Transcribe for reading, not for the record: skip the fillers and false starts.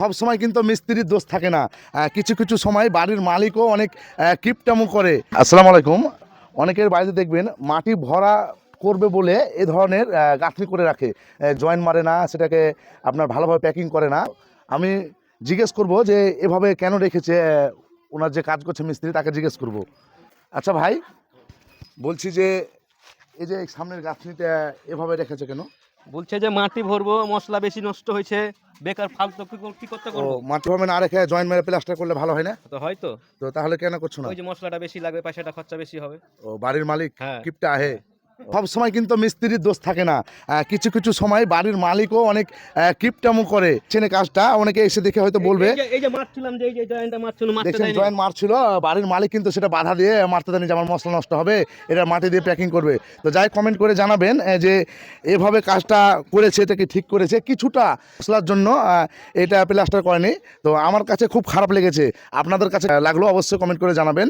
সব সময় কিন্তু মিস্ত্রির দোষ থাকে না, কিছু কিছু সময় বাড়ির মালিকও অনেক কিপটামো করে। আসসালামু আলাইকুম। অনেকের বাড়িতে দেখবেন মাটি ভরা করবে বলে এ ধরনের গাঁথনি করে রাখে, জয়েন্ট মারে না, সেটাকে আপনার ভালোভাবে প্যাকিং করে না। আমি জিজ্ঞেস করব যে এভাবে কেন রেখেছে, ওনার যে কাজ করছে মিস্ত্রি তাকে জিজ্ঞেস করব। আচ্ছা ভাই, বলছি যে এই যে সামনের গাঁথনিটা এভাবে রেখেছে কেন? বলছে যে মাটি ভরবো, মশলা বেশি নষ্ট হয়েছে, বেকার ফালতু কি করতে ও, করবো। মাটি ভাবে না রেখে জয়েন্ট মেরে প্লাস্টার করলে ভালো হয় না? তো হয়তো তো তাহলে কেন করছো না? ওই যে মশলাটা বেশি লাগবে, পয়সাটা খরচা বেশি হবে। ও, বাড়ির মালিক হ্যাঁ। কিপটা আহে। সব সময় কিন্তু মিস্ত্রির দোষ থাকে না, কিছু কিছু সময় বাড়ির মালিকও অনেক কিপটামো করে। চেনে কাজটা, অনেকে এসে দেখে হয়তো বলবে এই যে মারছিলাম, যে এই যে জয়েন্টটা মারছিল, মারতে দেখছেন দেয়নি। জয়েন্ট মারছিল, বাড়ির মালিক কিন্তু সেটা বাধা দিয়ে মারতে দেয়নি যে আমার মশলা নষ্ট হবে, এটা মাটি দিয়ে প্যাকিং করবে। তো যাই কমেন্ট করে জানাবেন যে এভাবে কাজটা করেছে, এটা কি ঠিক করেছে? কিছুটা মশলার জন্য এটা প্লাস্টার করেনি। তো আমার কাছে খুব খারাপ লেগেছে, আপনাদের কাছে লাগলো অবশ্যই কমেন্ট করে জানাবেন।